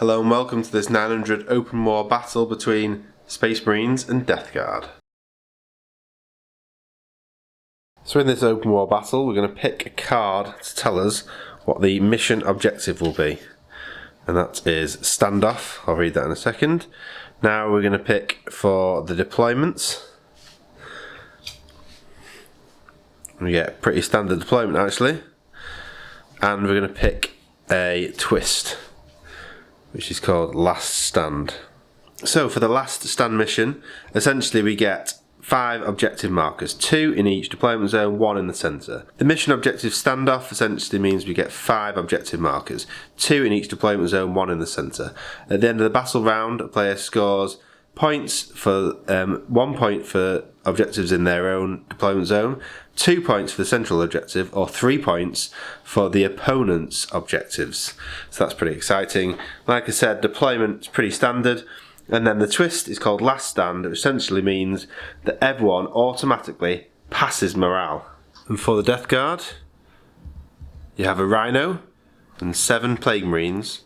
Hello and welcome to this 900 open war battle between Space Marines and Death Guard. So in this open war battle we're going to pick a card to tell us what the mission objective will be. And that is standoff. I'll read that in a second. Now we're going to pick for the deployments. We get pretty standard deployment actually. And we're going to pick a twist, which is called Last Stand. So for the Last Stand mission, essentially we get 5 objective markers, 2 in each deployment zone, 1 in the centre. The mission objective standoff essentially means we get 5 objective markers, 2 in each deployment zone, 1 in the centre. At the end of the battle round, a player scores points for 1 point for objectives in their own deployment zone, 2 points for the central objective, or 3 points for the opponent's objectives. So that's pretty exciting. Like I said, deployment is pretty standard. And then the twist is called Last Stand, which essentially means that everyone automatically passes morale. And for the Death Guard, you have a Rhino and 7 Plague Marines,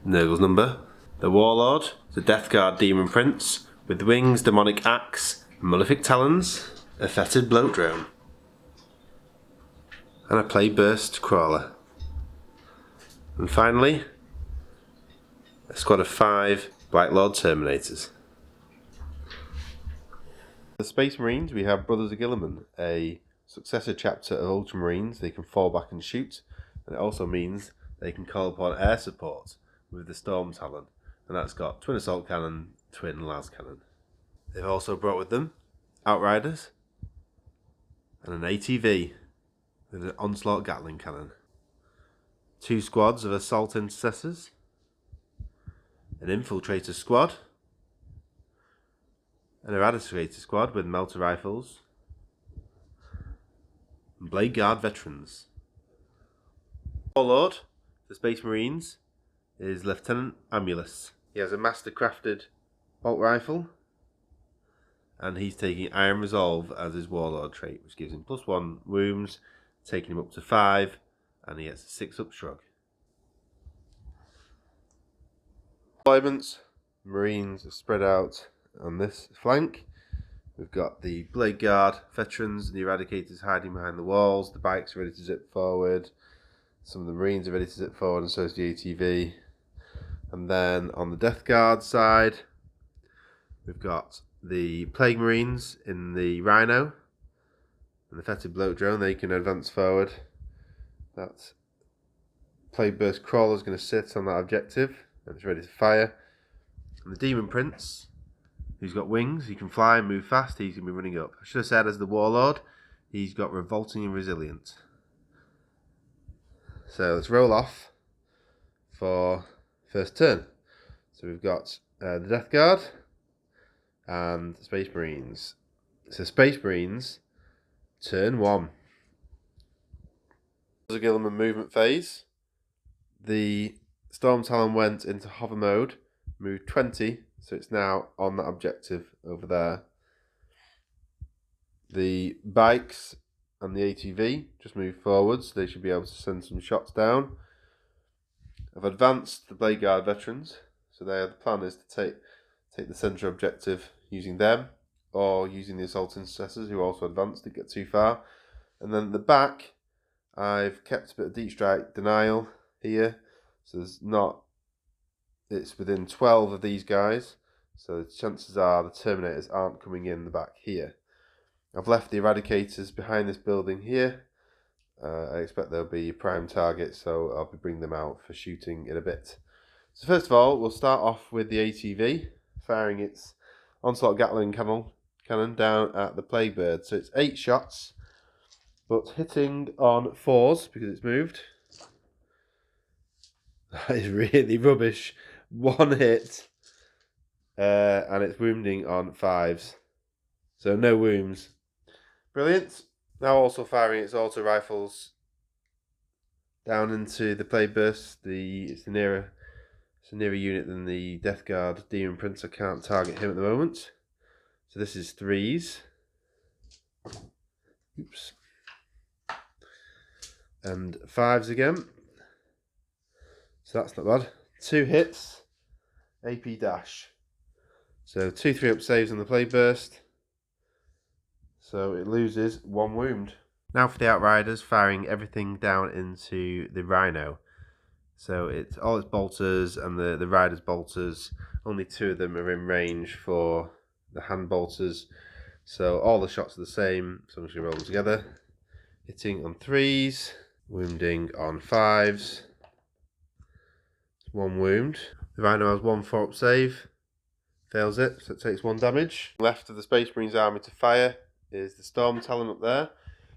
Nurgle's number. The Warlord, the Death Guard Demon Prince, with wings, demonic axe, malefic talons, a fetid bloat drone, and a Plague Burst Crawler. And finally, a squad of 5 Black Lord Terminators. The Space Marines, we have Brothers of Guilliman, a successor chapter of Ultramarines. They can fall back and shoot, and it also means they can call upon air support with the Storm Talon, and that's got twin assault cannon, twin las cannon. They've also brought with them Outriders and an ATV with an onslaught Gatling cannon, 2 squads of assault intercessors, an infiltrator squad, an eradicator squad with melter rifles, and Blade Guard veterans. Warlord, the Space Marines, is Lieutenant Amulus. He has a master crafted bolt rifle, and he's taking Iron Resolve as his Warlord trait, which gives him +1 wounds, taking him up to 5, and he gets a 6-up shrug. Deployments, Marines are spread out on this flank. We've got the Blade Guard veterans and the Eradicators hiding behind the walls. The bikes are ready to zip forward. Some of the Marines are ready to zip forward, and so is the ATV. And then on the Death Guard side, we've got the Plague Marines in the Rhino and the fetid bloat drone. They can advance forward. That Plague Burst Crawler is going to sit on that objective, and it's ready to fire. And the Demon Prince, who's got wings, he can fly and move fast, he's going to be running up. I should have said as the Warlord, he's got Revolting and Resilient. So let's roll off for first turn. So we've got the Death Guard and Space Marines. So Space Marines, turn 1. The Guilliman movement phase. The Storm Talon went into hover mode, moved 20, so it's now on that objective over there. The bikes and the ATV just move forwards, they should be able to send some shots down. I've advanced the Blade Guard veterans, so the plan is to take the centre objective using them, or using the assault intercessors who also advanced, didn't get too far. And then at the back, I've kept a bit of deep strike denial here. So it's within 12 of these guys, so the chances are the Terminators aren't coming in the back here. I've left the Eradicators behind this building here. I expect they'll be prime targets, so I'll be bringing them out for shooting in a bit. So first of all, we'll start off with the ATV, firing its onslaught Gatling cannon down at the Plague Bird. So it's 8 shots, but hitting on 4s because it's moved. That is really rubbish. 1 hit, and it's wounding on 5s. So no wounds. Brilliant. Now also firing its auto rifles down into the Plague Burst. It's a nearer unit than the Death Guard Demon Prince. I can't target him at the moment. So this is 3s. Oops. And 5s again. So that's not bad. 2 hits. AP dash. So 2/3 up saves on the play burst. So it loses 1 wound. Now for the Outriders, firing everything down into the Rhino. So it's all its bolters and the Rider's bolters. Only 2 of them are in range for the hand bolters. So all the shots are the same. So I'm just going to roll them together. Hitting on 3s, wounding on 5s. 1 wound. The Rhino has 1 4-up save. Fails it, so it takes 1 damage. Left of the Space Marines army to fire is the Storm Talon up there.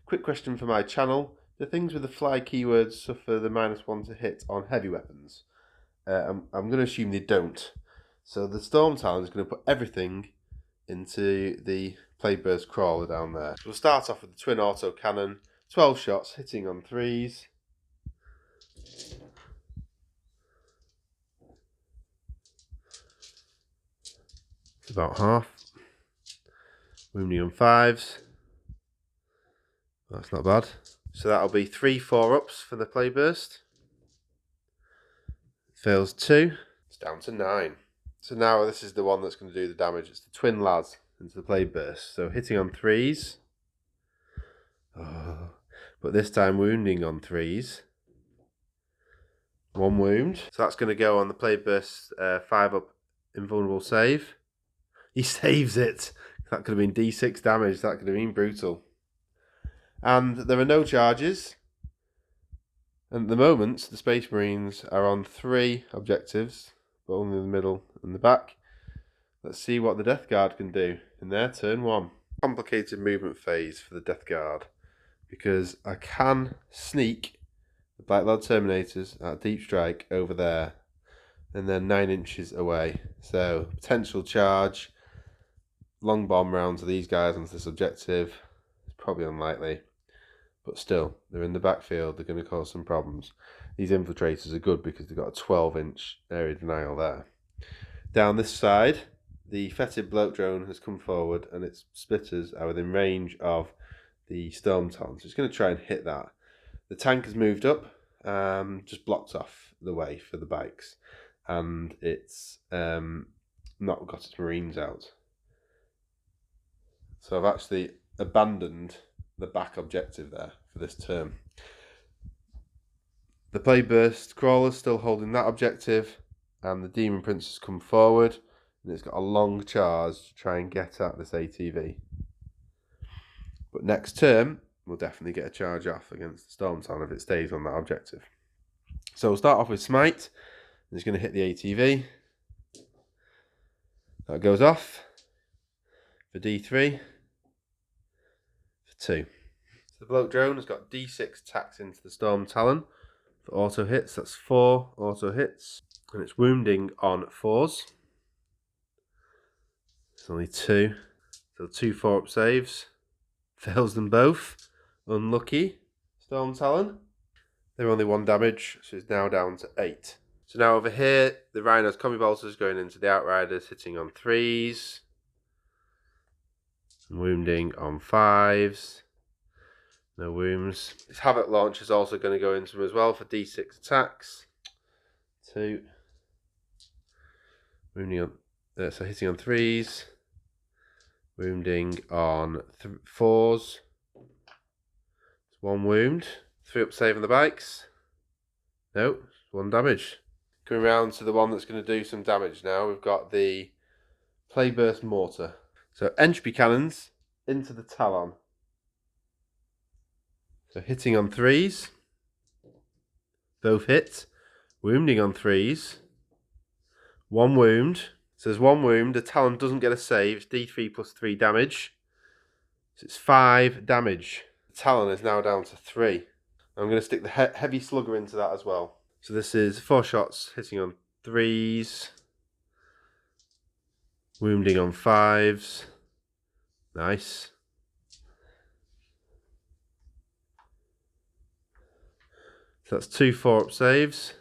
Quick question for my channel. Do things with the fly keywords suffer the -1 to hit on heavy weapons? I'm going to assume they don't. So the Storm Talon is going to put everything into the Playburst Crawler down there. So we'll start off with the twin auto cannon. 12 shots, hitting on 3s. It's about half. Wounding on 5s. That's not bad. So that'll be 3 4-ups for the Playburst. Fails 2. It's down to 9. So now this is the one that's going to do the damage. It's the twin lads into the Playburst. So hitting on 3s. Oh. But this time wounding on 3s. 1 wound. So that's going to go on the Playburst 5-up invulnerable save. He saves it. That could have been D6 damage. That could have been brutal. And there are no charges. And at the moment, the Space Marines are on 3 objectives, but only in the middle and the back. Let's see what the Death Guard can do in their turn 1. Complicated movement phase for the Death Guard, because I can sneak the Black Lord Terminators at deep strike over there, and then 9 inches away. So potential charge, long bomb round to these guys onto this objective is probably unlikely. But still, they're in the backfield, they're going to cause some problems. These infiltrators are good because they've got a 12-inch area denial there. Down this side, the fetid bloat drone has come forward and its splitters are within range of the Storm Talon. So it's going to try and hit that. The tank has moved up, just blocked off the way for the bikes. And it's not got its Marines out. So I've actually abandoned the back objective there for this turn. The Playburst Crawler's still holding that objective, and the Demon Prince has come forward, and it's got a long charge to try and get at this ATV. But next turn, we'll definitely get a charge off against the Storm Talon if it stays on that objective. So we'll start off with Smite. It's going to hit the ATV. That goes off for D3. 2. So the bloke drone has got D6 attacks into the Storm Talon for auto hits. That's 4 auto hits, and it's wounding on 4s. It's only 2, so 2 4-up saves. Fails them both. Unlucky Storm Talon. They're only 1 damage, so it's now down to 8. So now over here, the Rhino's combi bolters going into the Outriders, hitting on 3s. Wounding on 5s. No wounds. This Havoc launch is also going to go into them as well for D6 attacks. 2. Wounding on, so hitting on 3s. Wounding on 4s. It's 1 wound. 3-up save on the bikes. No, 1 damage. Coming round to the one that's going to do some damage now. We've got the Playburst Mortar. So entropy cannons into the Talon. So hitting on 3s. Both hit. Wounding on 3s. 1 wound. So there's 1 wound. The Talon doesn't get a save. It's D3 plus 3 damage. So it's 5 damage. The Talon is now down to 3. I'm going to stick the heavy slugger into that as well. So this is 4 shots hitting on 3s. Wounding on 5s. Nice. So that's 2 4-up saves.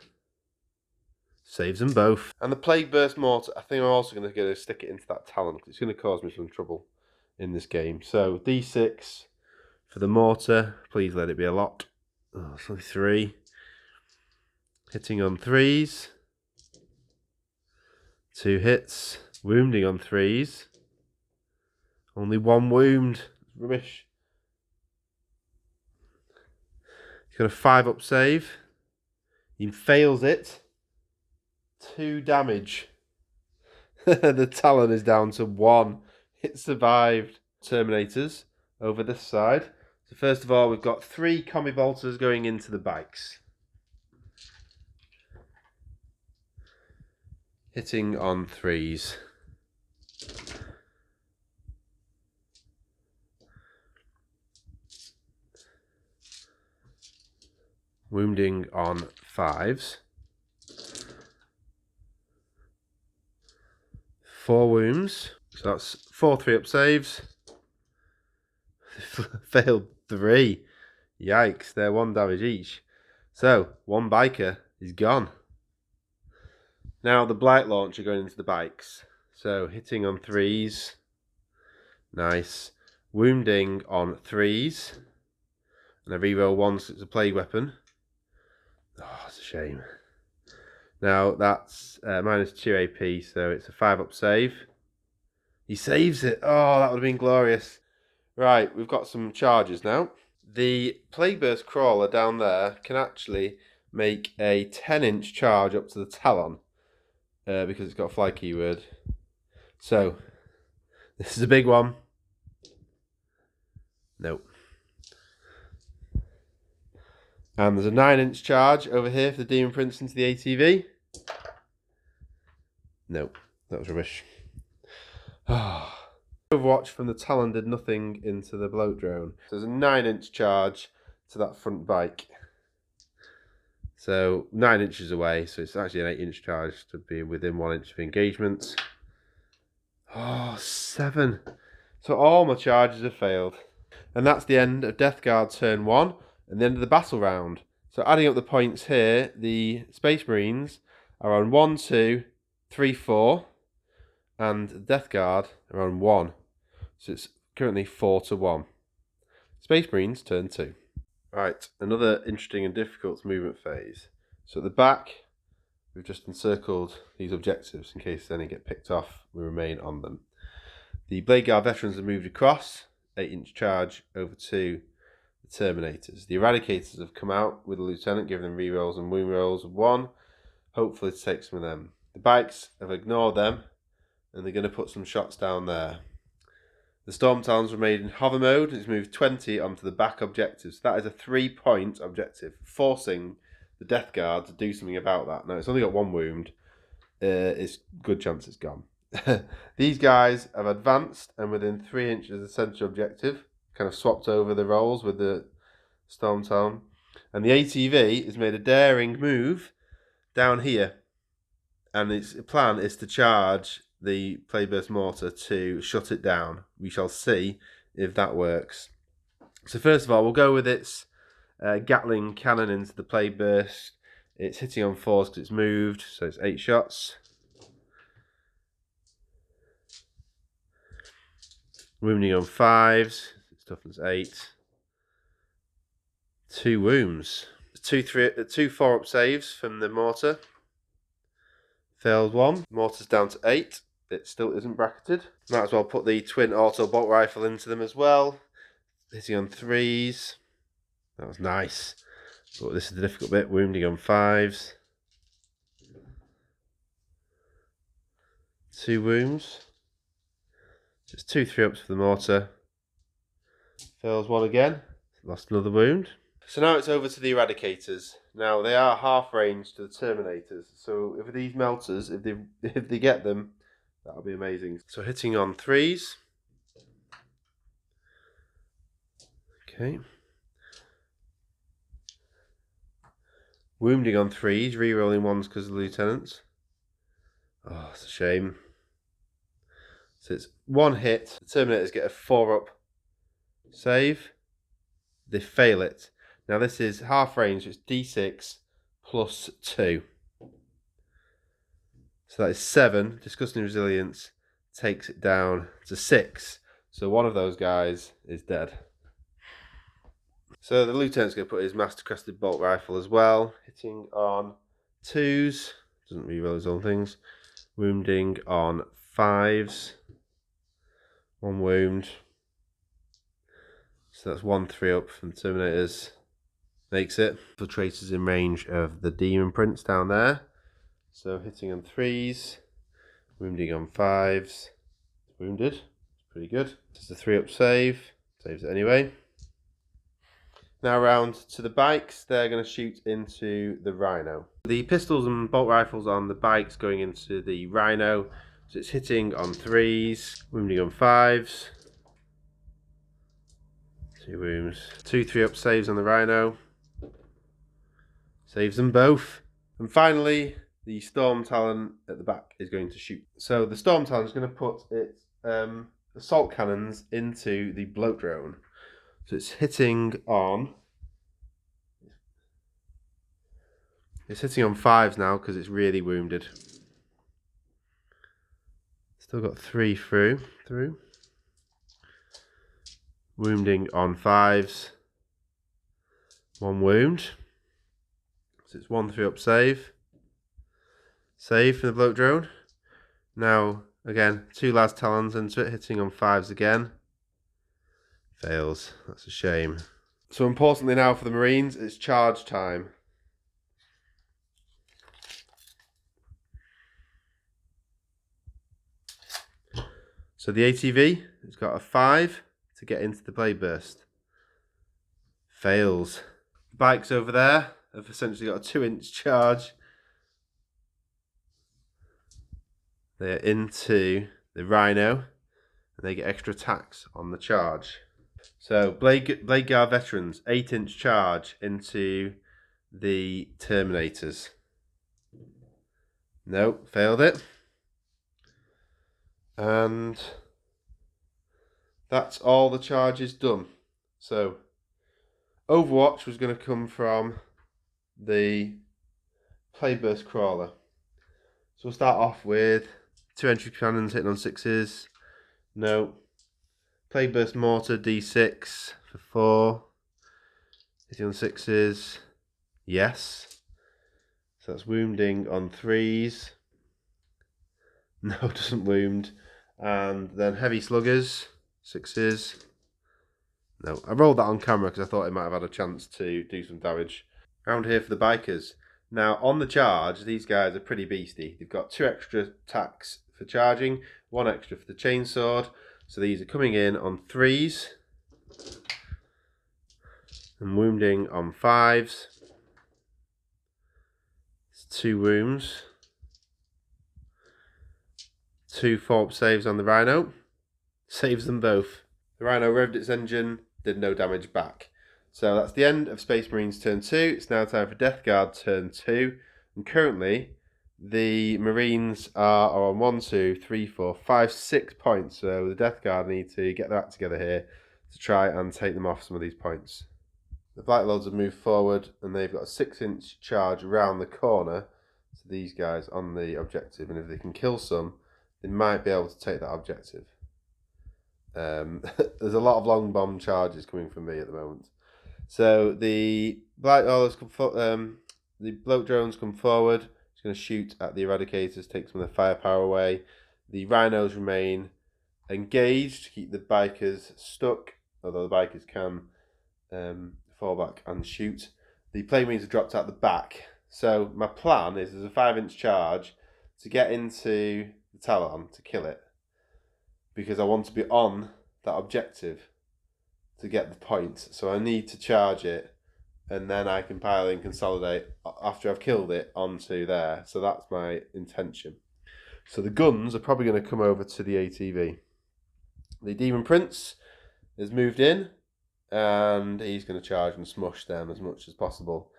Saves them both. And the Plague Burst Mortar, I think I'm also going to stick it into that Talon because it's going to cause me some trouble in this game. So D6 for the Mortar. Please let it be a lot. Oh, it's only 3. Hitting on 3s. 2 hits. Wounding on 3s. Only 1 wound. Rubbish. He's got a 5 up save. He fails it. 2 damage. The Talon is down to 1. It survived. Terminators over this side. So first of all, we've got 3 combi bolters going into the bikes. Hitting on 3s. Wounding on 5s. 4 wounds. So that's 4 3-up saves. Failed 3. Yikes, they're 1 damage each. So, 1 biker is gone. Now the Blight Launcher going into the bikes. So, hitting on 3s. Nice. Wounding on 3s. And I reroll 1 so it's a plague weapon. Oh, it's a shame. Now that's minus 2 AP, so it's a 5-up save. He saves it. Oh, that would have been glorious. Right, we've got some charges now. The Plague Burst Crawler down there can actually make a 10-inch charge up to the Talon because it's got a fly keyword. So, this is a big one. Nope. And there's a 9-inch charge over here for the Demon Prince into the ATV. Nope, that was rubbish. Overwatch from the Talon did nothing into the bloat drone. So there's a 9-inch charge to that front bike. So 9 inches away, so it's actually an 8-inch charge to be within 1 inch of engagement. Oh, 7. So all my charges have failed. And that's the end of Death Guard turn 1 and the end of the battle round. So adding up the points here, the Space Marines are on 1, 2, 3, 4. And Death Guard are on 1. So it's currently 4-1. Space Marines turn 2. Right, another interesting and difficult movement phase. So at the back, we've just encircled these objectives in case any get picked off, we remain on them. The Blade Guard veterans have moved across, 8-inch charge over to the Terminators. The Eradicators have come out with the Lieutenant, giving them rerolls and wound rolls of 1, hopefully to take some of them. The bikes have ignored them, and they're going to put some shots down there. The Storm Talons remain in hover mode. It's moved 20 onto the back objectives. That is a 3-point objective, forcing the Death Guard to do something about that. Now, it's only got 1 wound. It's good chance it's gone. These guys have advanced and within 3 inches of the centre objective, kind of swapped over the roles with the Storm Talon. And the ATV has made a daring move down here. And its plan is to charge the Plagueburst Mortar to shut it down. We shall see if that works. So first of all, we'll go with its Gatling cannon into the Plagueburst. It's hitting on 4s because it's moved, so it's 8 shots. Wounding on 5s, it's toughness 8. 2 wounds. 2 4-up saves from the mortar. Failed 1. Mortar's down to 8. It still isn't bracketed. Might as well put the twin auto bolt rifle into them as well. Hitting on 3s. That was nice. But this is the difficult bit. Wounding on 5s. 2 wounds. Just 2 3-ups for the mortar. Fails 1 again. Lost another wound. So now it's over to the Eradicators. Now they are half range to the Terminators. So if these melters, if they get them, that'll be amazing. So hitting on 3s. Okay. Wounding on 3s, re-rolling 1s because of the lieutenants. Oh, it's a shame. So it's 1 hit. The Terminators get a 4-up save. They fail it. Now this is half range, so it's D6 plus 2. So that is 7. Disgusting Resilience takes it down to 6. So one of those guys is dead. So the Lieutenant's going to put his Master Crested Bolt Rifle as well. Hitting on 2s. Doesn't reroll his own things. Wounding on 5s. 1 wound. So that's 1-3 up from the Terminators. Makes it. Infiltrators in range of the Demon Prince down there. So hitting on 3s. Wounding on 5s. Wounded. It's pretty good. Just a 3-up save. Saves it anyway. Now round to the bikes. They're going to shoot into the Rhino. The pistols and bolt rifles on the bikes going into the Rhino. So it's hitting on 3s. Wounding on 5s. 2 wounds. 2 3-up saves on the Rhino. Saves them both. And finally, the Storm Talon at the back is going to shoot. So the Storm Talon is going to put its assault cannons into the bloat drone. So it's hitting on... It's hitting on 5s now because it's really wounded. Still got 3 through. Wounding on 5s. 1 wound. So it's 1 3-up save. Save for the bloat drone. Now, again, 2 last talons into it, hitting on 5s again. Fails. That's a shame. So importantly now for the Marines, it's charge time. So the ATV has got a 5 to get into the blade burst. Fails. The bikes over there have essentially got a 2-inch charge. They're into the Rhino and they get extra attacks on the charge. So Blade Guard veterans, 8-inch charge into the Terminators. Nope, failed it. And that's all the charges done. So Overwatch was going to come from the Blade Burst Crawler. So we'll start off with 2 entry cannons hitting on 6s. No. Blade Burst Mortar D6 for 4. Hitting on 6s. Yes. So that's wounding on 3s. No, doesn't wound. And then heavy sluggers, 6s. No, I rolled that on camera because I thought it might have had a chance to do some damage. Round here for the bikers. Now, on the charge, these guys are pretty beastie. They've got 2 extra attacks for charging, 1 extra for the chainsword. So these are coming in on 3s. And wounding on 5s. It's 2 wounds. 2 4-up saves on the Rhino. Saves them both. The Rhino revved its engine, did no damage back. So that's the end of Space Marines turn 2. It's now time for Death Guard turn 2. And currently, the Marines are on 1, 2, 3, 4, 5, 6 points. So the Death Guard need to get their act together here to try and take them off some of these points. The Black Lords have moved forward and they've got a 6-inch charge around the corner to these guys on the objective. And if they can kill some, they might be able to take that objective. There's a lot of long bomb charges coming from me at the moment. So the the bloat drones come forward. It's going to shoot at the Eradicators, take some of the firepower away. The Rhinos remain engaged to keep the bikers stuck, although the bikers can fall back and shoot. The Plague Marines have dropped out the back. So my plan is there's a 5-inch charge to get into the Talon to kill it, because I want to be on that objective to get the point. So I need to charge it, and then I can pile in, consolidate after I've killed it onto there. So that's my intention. So the guns are probably going to come over to the ATV. The Demon Prince has moved in, and he's going to charge and smush them as much as possible.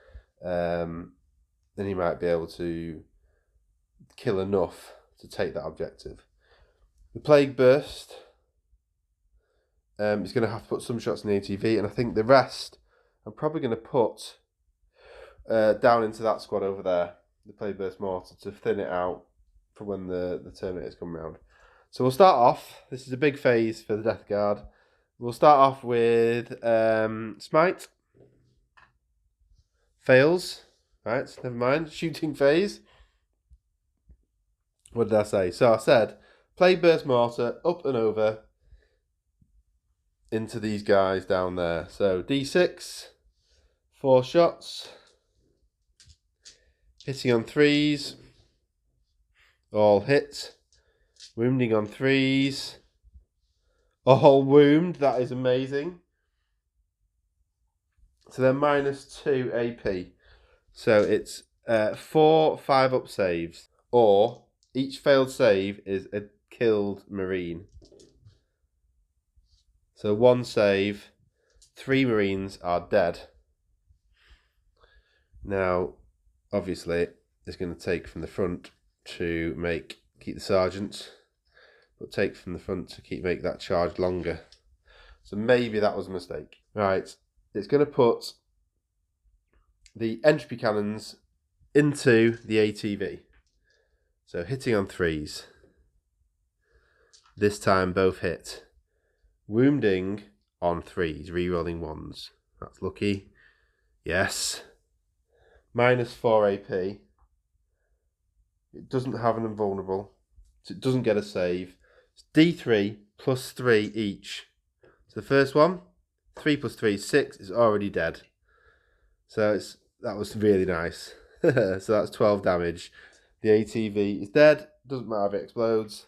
Then he might be able to kill enough to take that objective. The Plague Burst is going to have to put some shots in the ATV, and I think the rest I'm probably going to put down into that squad over there, the Plague Burst Mortar, to thin it out for when the Terminators come round. So we'll start off. This is a big phase for the Death Guard. We'll start off with Smite. Fails. Right, never mind. Shooting phase. What did I say? So I said, play burst mortar up and over into these guys down there. So D6, 4 shots, hitting on 3s, all hit, wounding on 3s, all wound. That is amazing. So they're -2 AP. So it's 4 5-up saves, or each failed save is a killed Marine. So 1 save, 3 Marines are dead. Now, obviously, it's going to take from the front to keep the sergeant, but take from the front to make that charge longer. So maybe that was a mistake. Right, it's going to put the entropy cannons into the ATV. So hitting on 3s. This time both hit. Wounding on 3s, re-rolling 1s. That's lucky. Yes. -4 AP. It doesn't have an invulnerable, so it doesn't get a save. It's D3 plus 3 each. So the first one, 3 plus 3 is 6, is already dead. So that was really nice. So that's 12 damage. The ATV is dead. Doesn't matter if it explodes.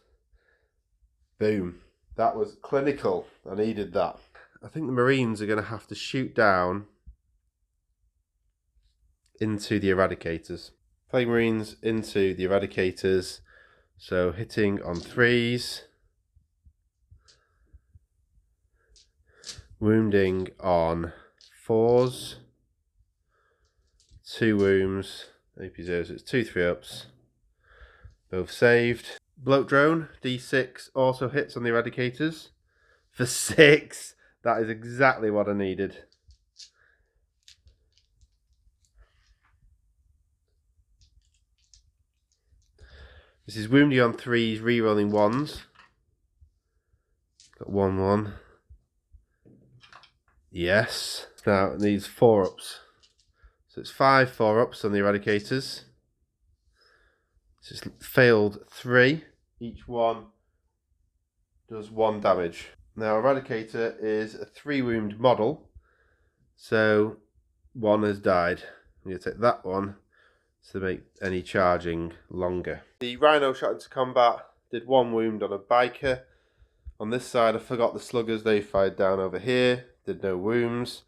Boom. That was clinical. I needed that. I think the Marines are going to have to shoot down into the Eradicators. Play Marines into the Eradicators. So hitting on 3s. Wounding on 4s. 2 wounds. AP0, so it's 2 3-ups. Both saved. Bloat drone, D6, also hits on the Eradicators. For 6. That is exactly what I needed. This is wounding on 3s, re-rolling 1s. Got 1-1. Yes. Now it needs 4-ups. So it's 5 4-ups on the Eradicators. It's failed 3. Each one does 1 damage. Now Eradicator is a 3 wound model. So 1 has died. I'm going to take that one to make any charging longer. The Rhino shot into combat, did 1 wound on a biker. On this side I forgot the sluggers, they fired down over here, did no wounds.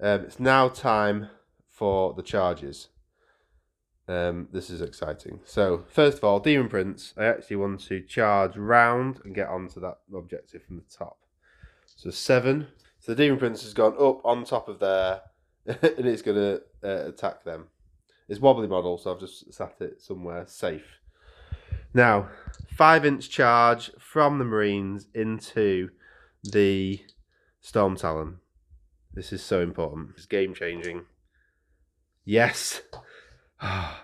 It's now time for the charges. This is exciting. So first of all, Demon Prince, I actually want to charge round and get onto that objective from the top. So 7. So the Demon Prince has gone up on top of there and it's going to attack them. It's wobbly model, so I've just sat it somewhere safe. Now, 5-inch charge from the Marines into the Storm Talon. This is so important. It's game changing. Yes!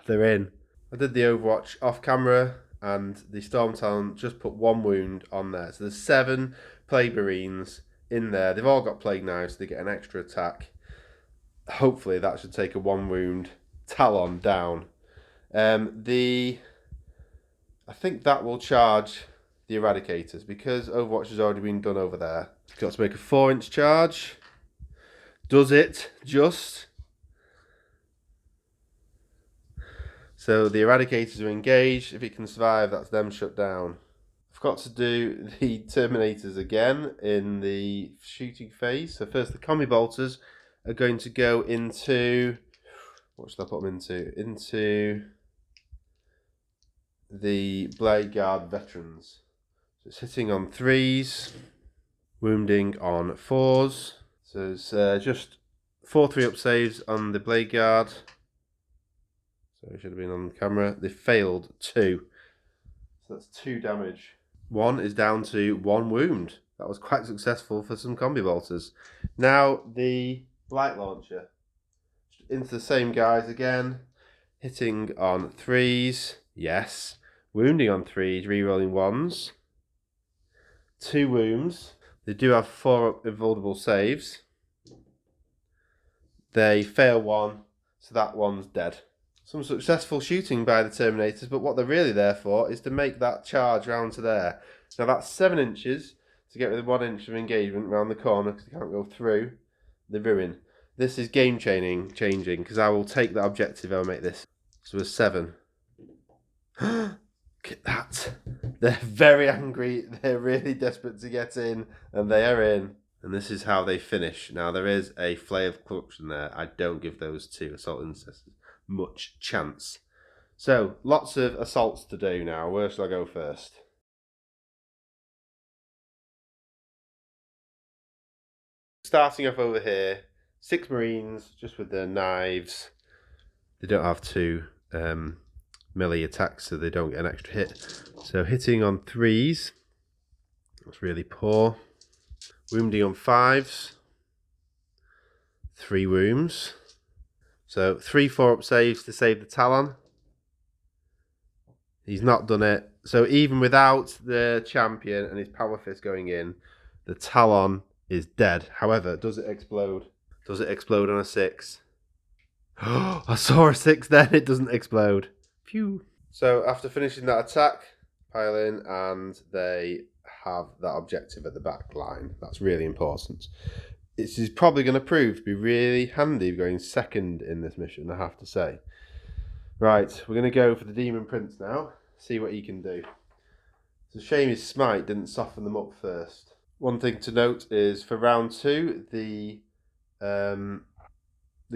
They're in. I did the Overwatch off camera and the Storm Talon just put 1 wound on there. So there's 7 Plague Marines in there. They've all got Plague Knives, so they get an extra attack. Hopefully that should take a 1 wound Talon down. I think that will charge the Eradicators because Overwatch has already been done over there. Got to make a 4-inch charge. Does it just? So the Eradicators are engaged. If it can survive, that's them shut down. I've got to do the Terminators again in the shooting phase. So first the Combi Bolters are going to go into... What should I put them into? Into the Blade Guard Veterans. So it's hitting on 3s, wounding on 4s. So it's just 4 3-up saves on the Blade Guard. So it should have been on camera. They failed 2. So that's 2 damage. 1 is down to 1 wound. That was quite successful for some Combi Bolters. Now the Blight Launcher. Into the same guys again. Hitting on 3s. Yes. Wounding on 3s, re-rolling 1s. 2 wounds. They do have 4 invulnerable saves. They fail 1, so that one's dead. Some successful shooting by the Terminators, but what they're really there for is to make that charge round to there. Now that's 7 inches to get within 1 inch of engagement round the corner because they can't go through the ruin. This is game changing because I will take that objective. I'll make this. So a 7. Look at that. They're very angry. They're really desperate to get in, and they are in. And this is how they finish. Now there is a flay of corruption there. I don't give those 2 assault intercessors much chance. So lots of assaults to do now. Where shall I go first? Starting off over here, 6 Marines just with their knives. They don't have 2 melee attacks, so they don't get an extra hit. So hitting on 3s, that's really poor. Wounding on 5s, 3 wounds. So 3 4-up saves to save the Talon. He's not done it. So even without the champion and his power fist going in, the Talon is dead. However, does it explode? Does it explode on a 6? I saw a 6 then, it doesn't explode. Phew. So after finishing that attack, pile in, and they have that objective at the back line. That's really important. This is probably going to prove to be really handy going second in this mission, I have to say. Right, we're going to go for the Demon Prince now, see what he can do. It's a shame his smite didn't soften them up first. One thing to note is for round 2, the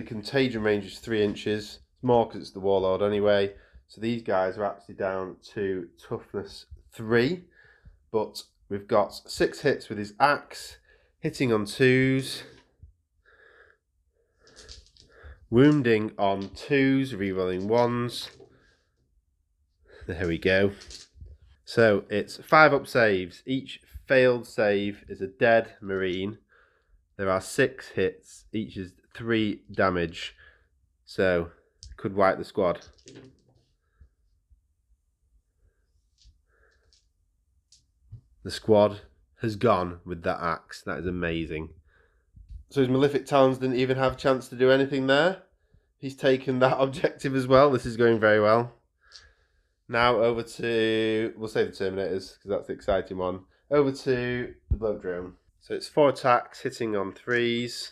contagion range is 3 inches. It's more because it's the Warlord anyway. So these guys are actually down to toughness 3. But we've got 6 hits with his axe, hitting on 2s, wounding on 2s, rerolling 1s. There we go. So it's 5-up saves. Each failed save is a dead Marine. There are 6 hits. Each is 3 damage. So could wipe the squad. The squad has gone with that axe. That is amazing. So his Malefic Talons didn't even have a chance to do anything there. He's taken that objective as well. This is going very well. Now over to, we'll say the Terminators because that's the exciting one. Over to the Bloat Drone. So it's 4 attacks, hitting on 3s.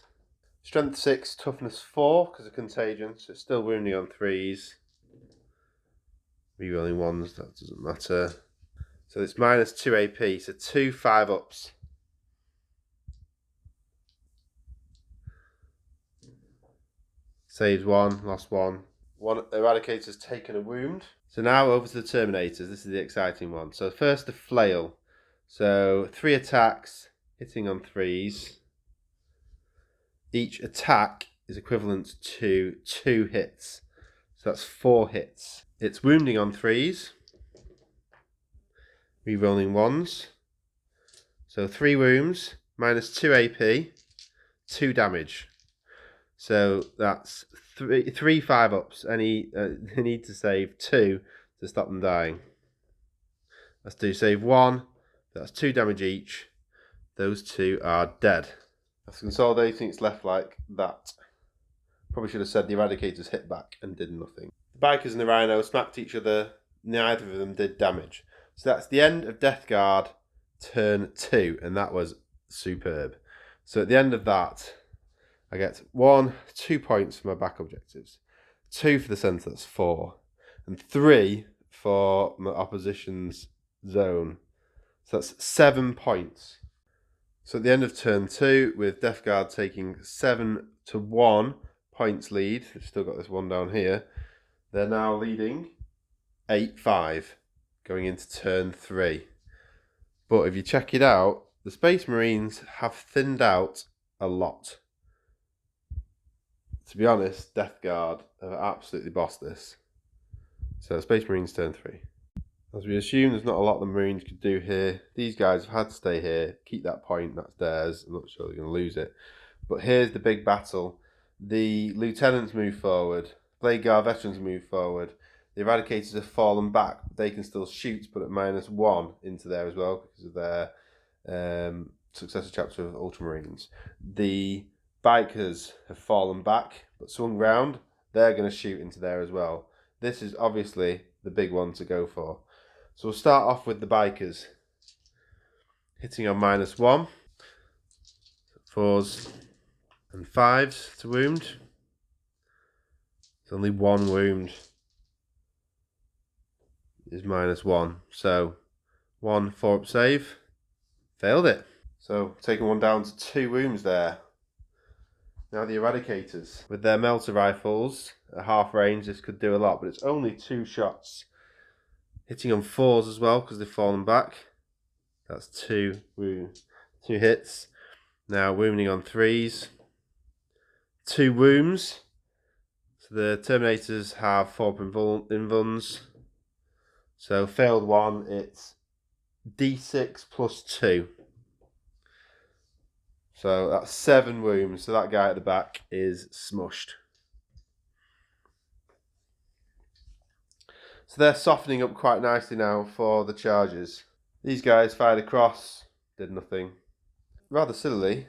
Strength 6, toughness 4 because of contagion. So it's still wounding on 3s. Rerolling 1s, that doesn't matter. So it's minus 2 AP, so 2 5-ups. Saves 1, lost 1. One Eradicator's taken a wound. So now over to the Terminators. This is the exciting one. So first the Flail. So 3 attacks, hitting on 3s. Each attack is equivalent to 2 hits. So that's 4 hits. It's wounding on 3s. Rerolling 1s. So 3 wounds, minus 2 AP, 2 damage. So that's 3 5-ups, and they need to save 2 to stop them dying. Let's do save 1, that's 2 damage each. Those 2 are dead. After consolidating, it's left like that. Probably should have said the Eradicators hit back and did nothing. The Bikers and the Rhino smacked each other, neither of them did damage. So that's the end of Death Guard turn 2, and that was superb. So at the end of that, I get 1, 2 points for my back objectives, 2 for the centre, that's 4, and 3 for my opposition's zone. So that's 7 points. So at the end of turn 2, with Death Guard taking 7-1 points lead, they've still got this one down here, they're now leading 8-5. Going into turn 3. But if you check it out, the Space Marines have thinned out a lot. To be honest, Death Guard have absolutely bossed this. So Space Marines turn 3. As we assume, there's not a lot the Marines could do here. These guys have had to stay here, keep that point, that's theirs. I'm not sure they're going to lose it. But here's the big battle. The Lieutenants move forward. Blade Guard Veterans move forward. The Eradicators have fallen back. They can still shoot, but at -1 into there as well because of their successor chapter of Ultramarines. The Bikers have fallen back, but swung round. They're going to shoot into there as well. this is obviously the big one to go for. So we'll start off with the bikers. Hitting on -1. 4s and 5s to wound. It's only 1 wound is -1. So 1 4-up save. Failed it. So taking one down to 2 wounds there. Now the Eradicators. With their melter rifles at half range, this could do a lot, but it's only 2 shots. Hitting on 4s as well because they've fallen back. That's 2 hits. Now wounding on 3s. 2 wounds. So the Terminators have 4 invuns. So failed 1, it's D6 plus 2. So that's 7 wounds. So that guy at the back is smushed. So they're softening up quite nicely now for the charges. These guys fired across, did nothing. Rather sillily,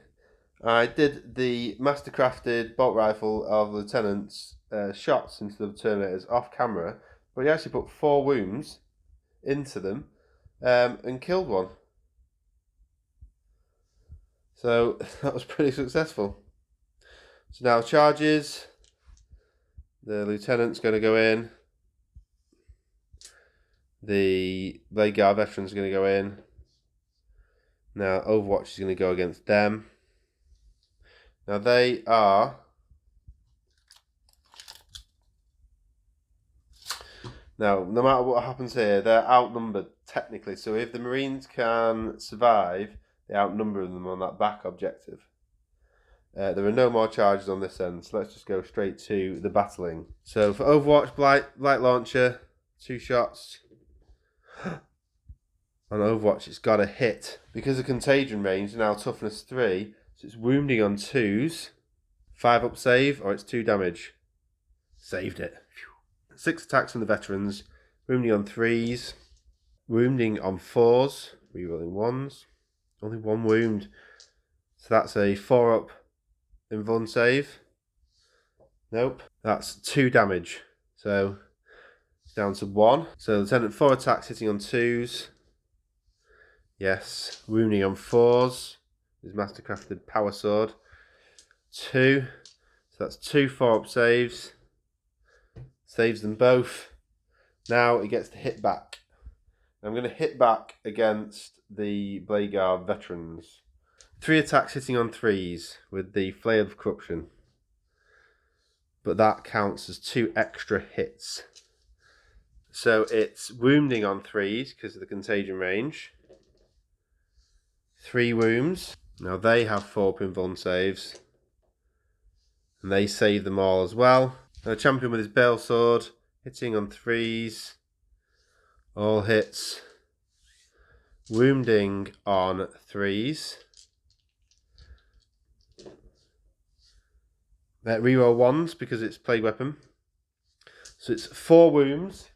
I did the mastercrafted bolt rifle of Lieutenant's shots into the Terminators off camera, but he actually put 4 wounds into them and killed one. So that was pretty successful. So now charges. The Lieutenant's going to go in. The Blade Guard Veteran's going to go in. Now Overwatch is going to go against them. Now they are... Now, no matter what happens here, they're outnumbered technically. So if the Marines can survive, they outnumber them on that back objective. There are no more charges on this end, so let's just go straight to the battling. So for Overwatch, light launcher, 2 shots. On Overwatch, it's got a hit. Because of contagion range, now toughness 3, so it's wounding on 2s. 5-up save, or it's 2 damage. Saved it. 6 attacks from the veterans. Wounding on 3s. Wounding on 4s. Rerolling 1s. Only 1 wound. So that's a 4-up invuln save. Nope. That's 2 damage. So it's down to 1. So Lieutenant 4 attacks hitting on 2s. Yes. Wounding on 4s. His mastercrafted power sword. 2. So that's 2 4-up saves. Saves them both. Now he gets to hit back. I'm going to hit back against the Blade Guard veterans. 3 attacks hitting on 3s with the Flail of Corruption. But that counts as 2 extra hits. So it's wounding on 3s because of the contagion range. 3 wounds. Now they have 4 invuln saves. And they save them all as well. Now champion with his Bale Sword, hitting on 3s. All hits. Wounding on 3s. Reroll 1s because it's plague weapon. So it's 4 wounds.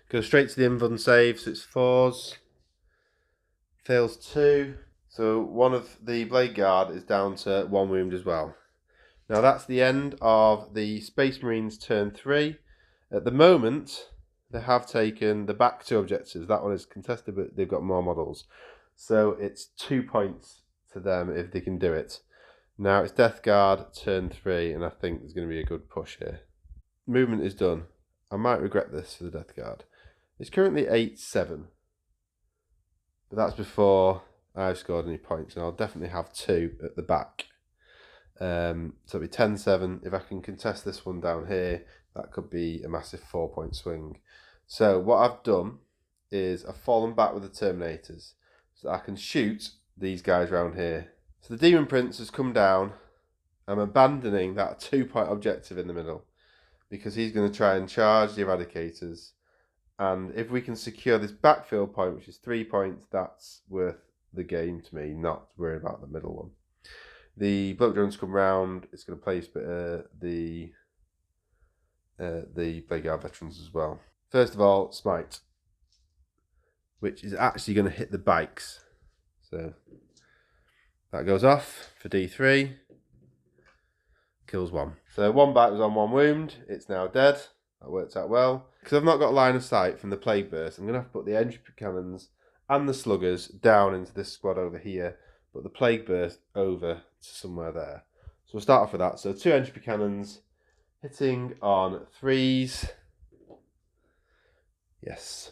Goes straight to the invuln save, so it's 4s. Fails 2. So one of the Blade Guard is down to 1 wound as well. Now that's the end of the Space Marines turn 3. At the moment, they have taken the back 2 objectives. That one is contested, but they've got more models. So it's 2 points to them if they can do it. Now it's Death Guard turn 3, and I think there's going to be a good push here. Movement is done. I might regret this for the Death Guard. It's currently 8-7. But that's before I've scored any points, and I'll definitely have 2 at the back. So it'll be 10-7. If I can contest this one down here, that could be a massive 4-point swing. So what I've done is I've fallen back with the Terminators so that I can shoot these guys around here. So the Demon Prince has come down. I'm abandoning that 2-point objective in the middle because he's going to try and charge the Eradicators. And if we can secure this backfield point, which is 3 points, that's worth the game to me, not worry about the middle one. The bloke drones come round. It's going to place the Blade Guard veterans as well. First of all, Smite, which is actually going to hit the bikes. So that goes off for D3. kills one. So one bite was on one wound. It's now dead. That worked out well. Because I've not got line of sight from the plague burst, I'm going to have to put the entropy cannons and the sluggers down into this squad over here, but the plague burst over to somewhere there. So we'll start off with that. So 2 entropy cannons hitting on 3s. Yes.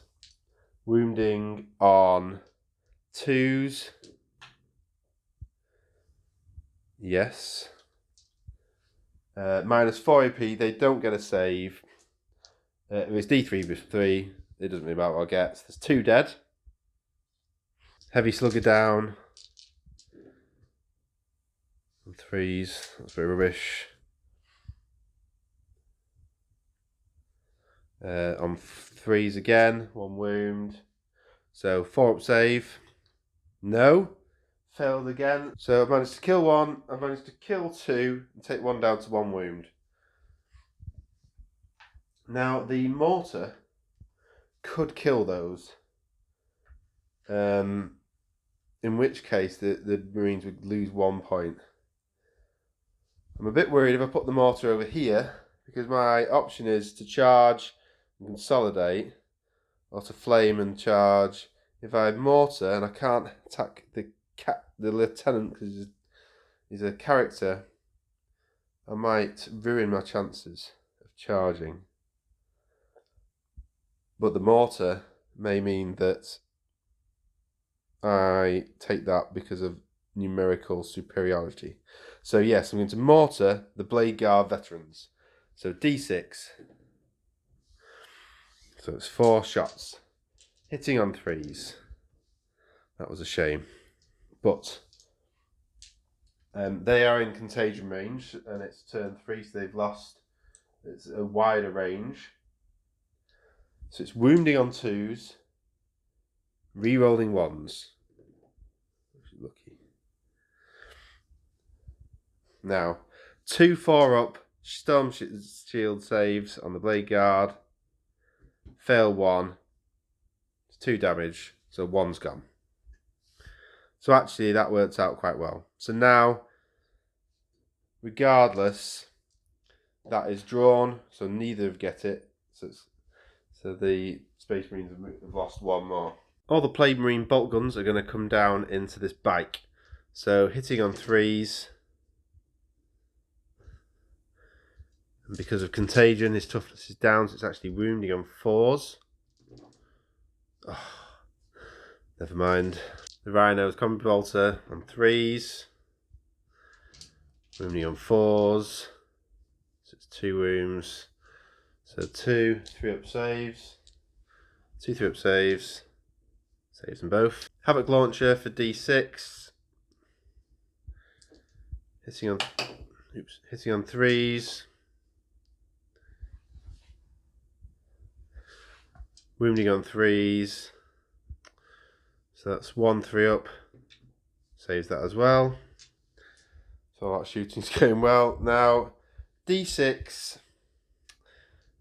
Wounding on 2s. Yes. Minus 4 AP. They don't get a save. If it's D3 with 3, it doesn't really matter what I get. So there's 2 dead. Heavy slugger down. On 3s. That's very rubbish. On 3s again. 1 wound. So 4 up save. No. Failed again. So I've managed to kill 1. I've managed to kill 2 and take 1 down to 1 wound. Now the mortar could kill those. In which case the Marines would lose 1 point. I'm a bit worried if I put the mortar over here, because my option is to charge and consolidate, or to flame and charge. If I mortar and I can't attack the lieutenant because he's a character, I might ruin my chances of charging. But the mortar may mean that I take that because of numerical superiority. So yes, I'm going to mortar the Blade Guard veterans. So D6. So it's 4 shots. Hitting on 3s. That was a shame. But they are in contagion range, and it's turn 3, so they've lost. It's a wider range. So it's wounding on 2s, re-rolling 1s. Lucky. Now, 2 4-up storm shield saves on the Blade Guard. Fail 1. It's 2 damage, so 1's gone. So actually that works out quite well. So now, regardless, that is drawn, so neither get it. So the Space Marines have lost 1 more. All the Plague Marine bolt guns are going to come down into this bike. So hitting on 3s. And because of contagion, his toughness is down, so it's actually wounding on 4s. Oh, never mind. The Rhino's combat bolter on 3s. Wounding on 4s. So it's 2 wounds. So 2 3-up saves. 2 3-up saves. Saves them both. Havoc launcher for D6. Hitting on 3s. Wounding on 3s. So that's 1 3-up. Saves that as well. So all that shooting's going well. Now, D6.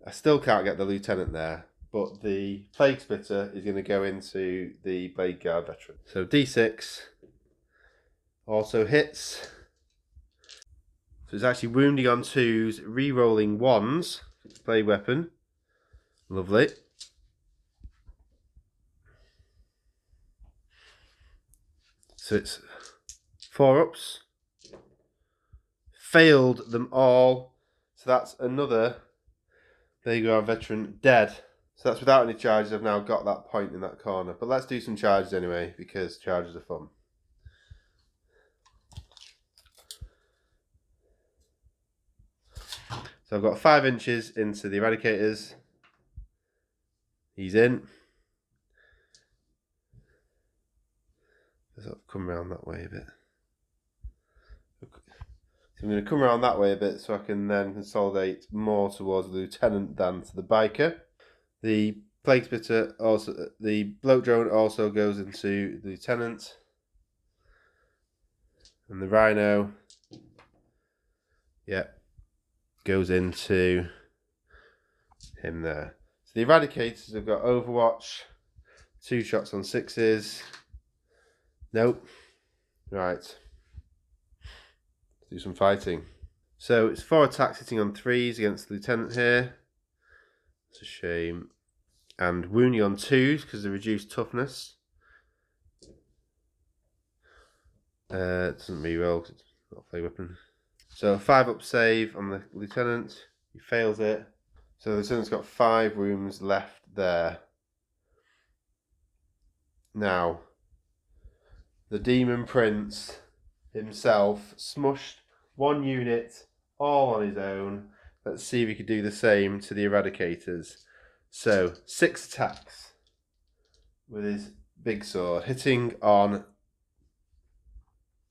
I still can't get the lieutenant there, but the Plague Spitter is going to go into the Blade Guard veteran. So D6 also hits. So it's actually wounding on 2s, re-rolling 1s. Blade weapon. Lovely. So it's 4-ups. Failed them all. So that's another Blade Guard veteran dead. So that's without any charges. I've now got that point in that corner. But let's do some charges anyway, because charges are fun. So I've got 5 inches into the Eradicators. He's in. I'll come around that way a bit. So I'm going to come around that way a bit so I can then consolidate more towards the lieutenant than to the biker. The Plague Spitter also, the bloat drone also goes into the lieutenant. And the Rhino, yeah, goes into him there. So the Eradicators have got Overwatch, 2 shots on 6s. Nope. Right. Let's do some fighting. So it's 4 attacks hitting on 3s against the lieutenant here. It's a shame. And wounding on 2s because of reduced toughness. It doesn't really roll because it's not a play weapon. So a 5 up save on the lieutenant. He fails it. So the lieutenant's got 5 wounds left there. Now, the Demon Prince himself smushed 1 unit all on his own. Let's see if he could do the same to the Eradicators. So 6 attacks with his big sword, hitting on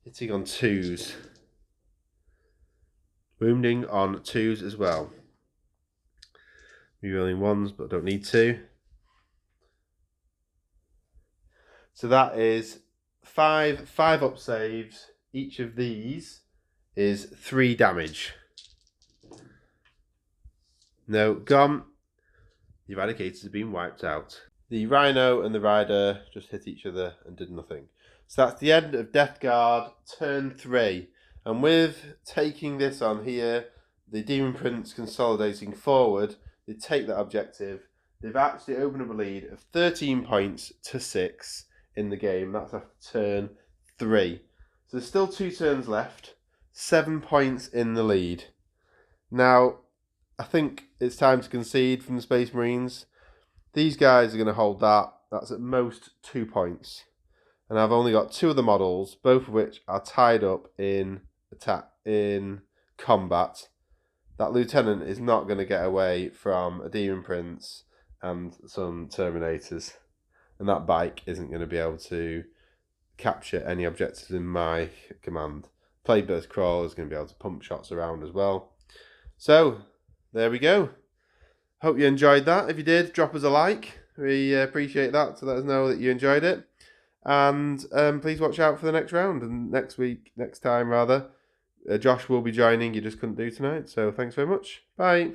2s, wounding on 2s as well. Rerolling 1s, but don't need to. So that is 5 up saves. Each of these is 3 damage. No, gone. The Eradicators have been wiped out. The Rhino and the Rider just hit each other and did nothing. So that's the end of Death Guard turn 3. And with taking this on here, the Demon Prince consolidating forward, they take that objective. They've actually opened up a lead of 13 points to 6 in the game. That's after turn 3. So there's still 2 turns left. 7 points in the lead. Now, I think it's time to concede from the Space Marines. These guys are going to hold that. That's at most 2 points. And I've only got 2 of the models, both of which are tied up in combat. That lieutenant is not going to get away from a Demon Prince and some Terminators. And that bike isn't going to be able to capture any objectives in my command. Plagueburst Crawler is going to be able to pump shots around as well. So, there we go. Hope you enjoyed that. If you did, drop us a like. We appreciate that, to let us know that you enjoyed it. And please watch out for the next round. And next time, Josh will be joining. You just couldn't do tonight. So thanks very much. Bye.